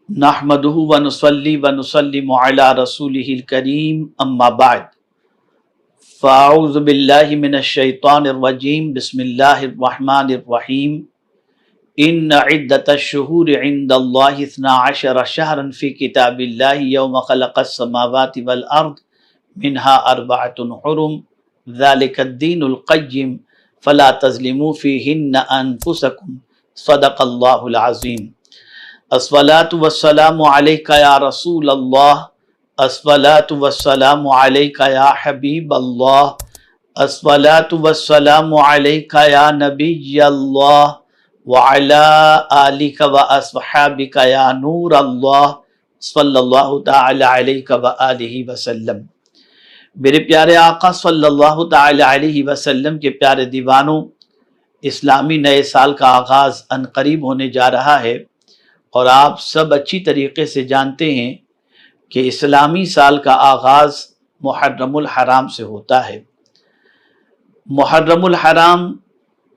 نحمدہ ونصلی ونسلم علی رسولہ الکریم اما بعد فاعوذ باللہ من الشیطان الرجیم بسم اللہ الرحمن الرحیم ان عدۃ الشہور عند اللہ 12 شہرا فی کتاب اللہ یوم خلق السماوات والارض منها 4 حرم ذلک الدین القیم فلا تظلموا فیہن انفسکم صدق اللہ العظیم۔ الصلاۃ والسلام علیک یا رسول اللہ، الصلاۃ والسلام علیک یا حبیب اللہ، الصلاۃ والسلام علیک یا نبی اللہ وعلی آلک واصحابک یا نور اللہ صلی اللہ تعالی علیہ وآلہ وسلم۔ میرے پیارے آقا صلی اللہ تعالی علیہ وسلم کے پیارے دیوانوں، اسلامی نئے سال کا آغاز عنقریب ہونے جا رہا ہے، اور آپ سب اچھی طریقے سے جانتے ہیں کہ اسلامی سال کا آغاز محرم الحرام سے ہوتا ہے۔ محرم الحرام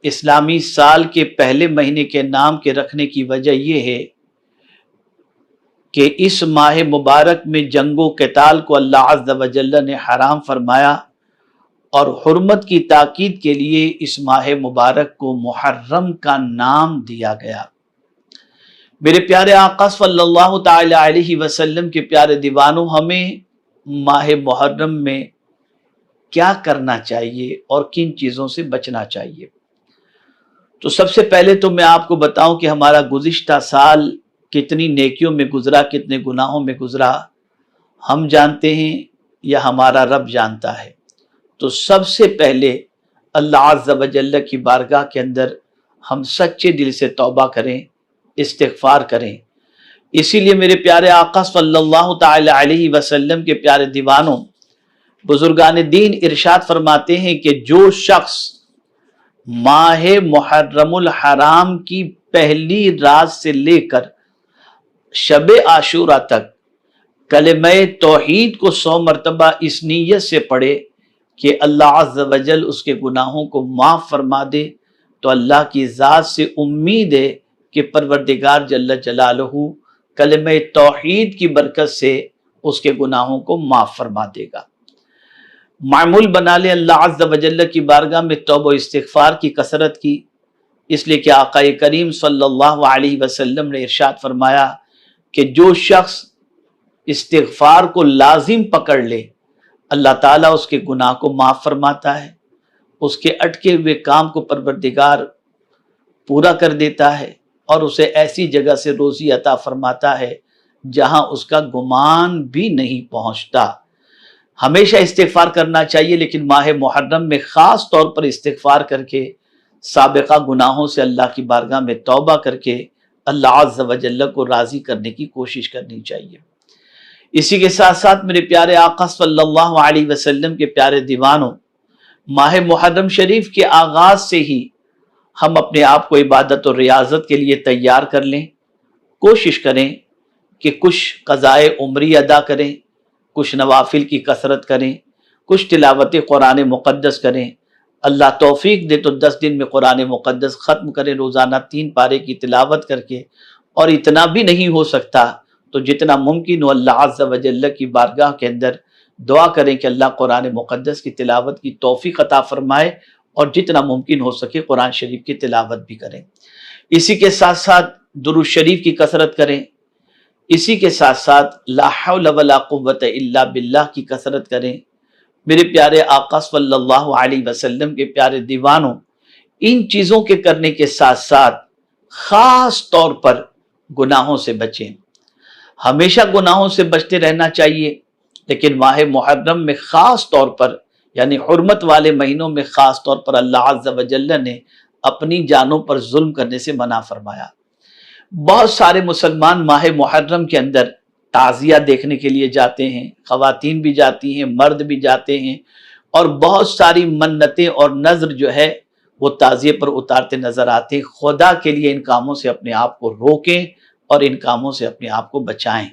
اسلامی سال کے پہلے مہینے کے نام کے رکھنے کی وجہ یہ ہے کہ اس ماہ مبارک میں جنگ و قتال کو اللہ عز و جل نے حرام فرمایا، اور حرمت کی تاکید کے لیے اس ماہ مبارک کو محرم کا نام دیا گیا۔ میرے پیارے آقا صلی اللہ تعالی علیہ وسلم کے پیارے دیوانوں، ہمیں ماہ محرم میں کیا کرنا چاہیے اور کن چیزوں سے بچنا چاہیے؟ تو سب سے پہلے تو میں آپ کو بتاؤں کہ ہمارا گزشتہ سال کتنی نیکیوں میں گزرا، کتنے گناہوں میں گزرا، ہم جانتے ہیں یا ہمارا رب جانتا ہے۔ تو سب سے پہلے اللہ عز و جل کی بارگاہ کے اندر ہم سچے دل سے توبہ کریں، استغفار کریں۔ اسی لیے میرے پیارے آقا صلی اللہ تعالی علیہ وسلم کے پیارے دیوانوں، بزرگان دین ارشاد فرماتے ہیں کہ جو شخص ماہ محرم الحرام کی پہلی رات سے لے کر شب عاشورہ تک کلمہ توحید کو 100 مرتبہ اس نیت سے پڑھے کہ اللہ عز و جل اس کے گناہوں کو معاف فرما دے، تو اللہ کی ذات سے امید ہے کہ پروردگار جل جلالہ کلمہ توحید کی برکت سے اس کے گناہوں کو معاف فرما دے گا۔ معمول بنا لے اللہ عز و جل کی بارگاہ میں توبہ و استغفار کی کثرت کی، اس لیے کہ آقا کریم صلی اللہ علیہ وسلم نے ارشاد فرمایا کہ جو شخص استغفار کو لازم پکڑ لے، اللہ تعالیٰ اس کے گناہ کو معاف فرماتا ہے، اس کے اٹکے ہوئے کام کو پروردگار پورا کر دیتا ہے، اور اسے ایسی جگہ سے روزی عطا فرماتا ہے جہاں اس کا گمان بھی نہیں پہنچتا۔ ہمیشہ استغفار کرنا چاہیے، لیکن ماہ محرم میں خاص طور پر استغفار کر کے سابقہ گناہوں سے اللہ کی بارگاہ میں توبہ کر کے اللہ عز و جل کو راضی کرنے کی کوشش کرنی چاہیے۔ اسی کے ساتھ ساتھ میرے پیارے آقا صلی اللہ علیہ وسلم کے پیارے دیوانوں، ماہ محرم شریف کے آغاز سے ہی ہم اپنے آپ کو عبادت اور ریاضت کے لیے تیار کر لیں۔ کوشش کریں کہ کچھ قضائے عمری ادا کریں، کچھ نوافل کی کثرت کریں، کچھ تلاوت قرآن مقدس کریں۔ اللہ توفیق دے تو 10 دن میں قرآن مقدس ختم کریں، روزانہ 3 پارے کی تلاوت کر کے، اور اتنا بھی نہیں ہو سکتا تو جتنا ممکن ہو اللہ عز و جل کی بارگاہ کے اندر دعا کریں کہ اللہ قرآن مقدس کی تلاوت کی توفیق عطا فرمائے، اور جتنا ممکن ہو سکے قرآن شریف کی تلاوت بھی کریں۔ اسی کے ساتھ ساتھ درود شریف کی کثرت کریں، اسی کے ساتھ ساتھ لا حول ولا قوت الا باللہ کی کثرت کریں۔ میرے پیارے آقا صلی اللہ علیہ وسلم کے پیارے دیوانوں، ان چیزوں کے کرنے کے ساتھ ساتھ خاص طور پر گناہوں سے بچیں۔ ہمیشہ گناہوں سے بچتے رہنا چاہیے، لیکن ماہ محرم میں خاص طور پر، یعنی حرمت والے مہینوں میں خاص طور پر اللہ عز و جل نے اپنی جانوں پر ظلم کرنے سے منع فرمایا۔ بہت سارے مسلمان ماہ محرم کے اندر تعزیہ دیکھنے کے لیے جاتے ہیں، خواتین بھی جاتی ہیں، مرد بھی جاتے ہیں، اور بہت ساری منتیں اور نذر جو ہے وہ تعزیے پر اتارتے نظر آتے ہیں۔ خدا کے لیے ان کاموں سے اپنے آپ کو روکیں اور ان کاموں سے اپنے آپ کو بچائیں۔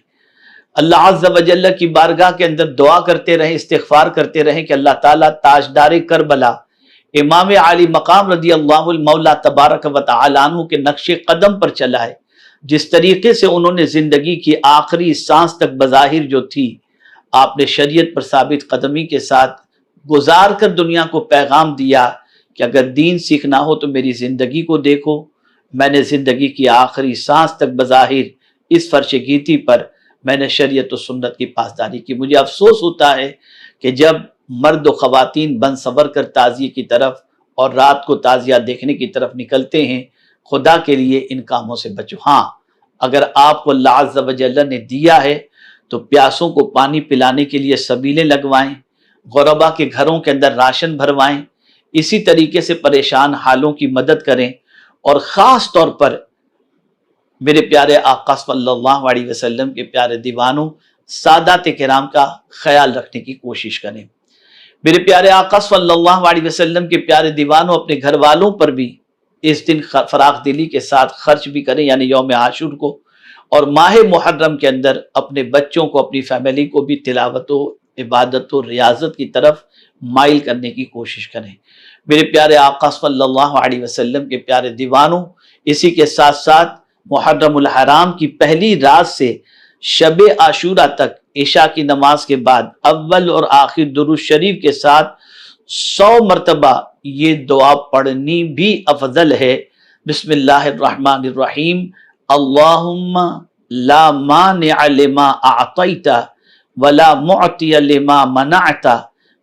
اللہ عز و جل کی بارگاہ کے اندر دعا کرتے رہیں، استغفار کرتے رہیں کہ اللہ تعالیٰ تاجدار کربلا امام علی مقام رضی اللہ المولا تبارک و تعالی عنہ کے نقش قدم پر چلائے، جس طریقے سے انہوں نے زندگی کی آخری سانس تک بظاہر جو تھی آپ نے شریعت پر ثابت قدمی کے ساتھ گزار کر دنیا کو پیغام دیا کہ اگر دین سیکھنا ہو تو میری زندگی کو دیکھو، میں نے زندگی کی آخری سانس تک بظاہر اس فرش گیتی پر میں نے شریعت و سنت کی پاسداری کی۔ مجھے افسوس ہوتا ہے کہ جب مرد و خواتین بن سور کر تعزیے کی طرف اور رات کو تعزیہ دیکھنے کی طرف نکلتے ہیں، خدا کے لیے ان کاموں سے بچو۔ ہاں، اگر آپ کو اللہ عز و جل نے دیا ہے تو پیاسوں کو پانی پلانے کے لیے سبیلیں لگوائیں، غربا کے گھروں کے اندر راشن بھروائیں، اسی طریقے سے پریشان حالوں کی مدد کریں، اور خاص طور پر میرے پیارے آقا صلی اللہ علیہ وسلم کے پیارے دیوانوں، سادات کرام کا خیال رکھنے کی کوشش کریں۔ میرے پیارے آقا صلی اللہ علیہ وسلم کے پیارے دیوانوں، اپنے گھر والوں پر بھی اس دن فراخ دلی کے ساتھ خرچ بھی کریں، یعنی یوم عاشور کو، اور ماہ محرم کے اندر اپنے بچوں کو، اپنی فیملی کو بھی تلاوت و عبادت و ریاضت کی طرف مائل کرنے کی کوشش کریں۔ میرے پیارے آقا صلی اللہ علیہ وسلم کے پیارے دیوانوں، اسی کے ساتھ ساتھ محرم الحرام کی پہلی رات سے شب عاشورہ تک عشاء کی نماز کے بعد اول اور آخر درود شریف کے ساتھ 100 مرتبہ یہ دعا پڑھنی بھی افضل ہے۔ بسم اللہ الرحمن الرحیم، اللہم لا مانع لما اعطیت ولا معطی لما منعت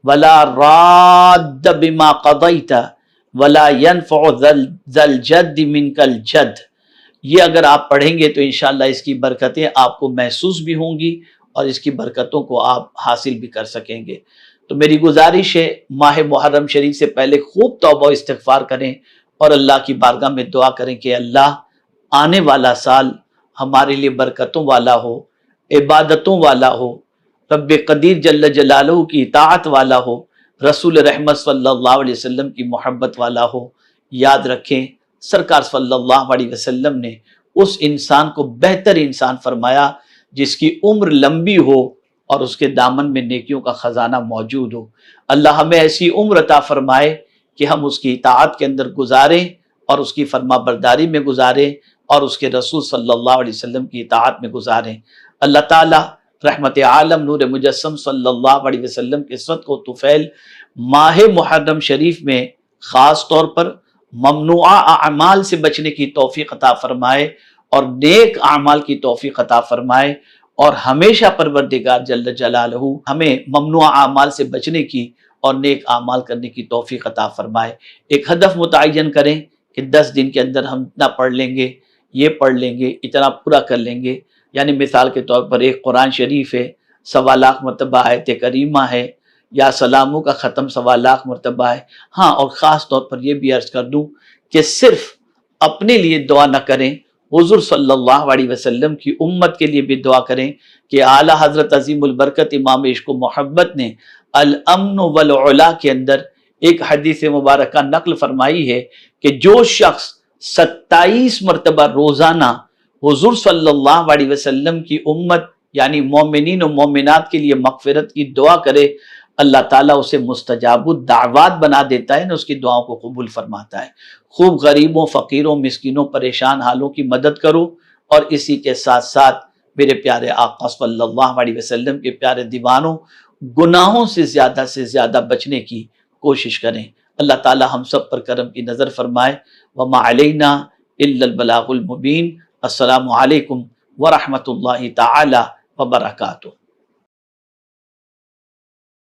ولا راد بما قضیت ولا ينفع ذا الجد منک الجد۔ یہ اگر آپ پڑھیں گے تو انشاءاللہ اس کی برکتیں آپ کو محسوس بھی ہوں گی اور اس کی برکتوں کو آپ حاصل بھی کر سکیں گے۔ تو میری گزارش ہے، ماہ محرم شریف سے پہلے خوب توبہ و استغفار کریں اور اللہ کی بارگاہ میں دعا کریں کہ اللہ آنے والا سال ہمارے لیے برکتوں والا ہو، عبادتوں والا ہو، رب قدیر جل جلالہ کی اطاعت والا ہو، رسول رحمت صلی اللہ علیہ وسلم کی محبت والا ہو۔ یاد رکھیں، سرکار صلی اللہ علیہ وسلم نے اس انسان کو بہتر انسان فرمایا جس کی عمر لمبی ہو اور اس کے دامن میں نیکیوں کا خزانہ موجود ہو۔ اللہ ہمیں ایسی عمر عطا فرمائے کہ ہم اس کی اطاعت کے اندر گزاریں اور اس کی فرما برداری میں گزاریں اور اس کے رسول صلی اللہ علیہ وسلم کی اطاعت میں گزاریں۔ اللہ تعالی رحمت عالم نور مجسم صلی اللہ علیہ وسلم کے صدقہ و طفیل ماہ محرم شریف میں خاص طور پر ممنوعہ اعمال سے بچنے کی توفیق عطا فرمائے اور نیک اعمال کی توفیق عطا فرمائے، اور ہمیشہ پروردگار جل جلالہ ہمیں ممنوع اعمال سے بچنے کی اور نیک اعمال کرنے کی توفیق عطا فرمائے۔ ایک ہدف متعین کریں کہ 10 دن کے اندر ہم اتنا پڑھ لیں گے، یہ پڑھ لیں گے، اتنا پورا کر لیں گے۔ یعنی مثال کے طور پر ایک قرآن شریف ہے، 1.25 لاکھ مرتبہ آیت کریمہ ہے، یا سلاموں کا ختم 1.25 لاکھ مرتبہ ہے۔ ہاں، اور خاص طور پر یہ بھی عرض کر دوں کہ صرف اپنے لیے دعا نہ کریں، حضور صلی اللہ علیہ وسلم کی امت کے لیے بھی دعا کریں کہ اعلیٰ حضرت عظیم البرکت امام عشق و محبت نے الامن والعلا کے اندر ایک حدیث مبارکہ نقل فرمائی ہے کہ جو شخص 27 مرتبہ روزانہ حضور صلی اللہ علیہ وسلم کی امت یعنی مومنین و مومنات کے لیے مغفرت کی دعا کرے، اللہ تعالیٰ اسے مستجاب الدعوات بنا دیتا ہے، اس کی دعاؤں کو قبول فرماتا ہے۔ خوب غریبوں، فقیروں، مسکینوں، پریشان حالوں کی مدد کرو، اور اسی کے ساتھ ساتھ میرے پیارے آقا صلی اللہ علیہ وسلم کے پیارے دیوانوں، گناہوں سے زیادہ بچنے کی کوشش کریں۔ اللہ تعالیٰ ہم سب پر کرم کی نظر فرمائے۔ وما علینا الا البلاغ المبین۔ السلام علیکم ورحمۃ اللہ تعالی وبرکاتہ۔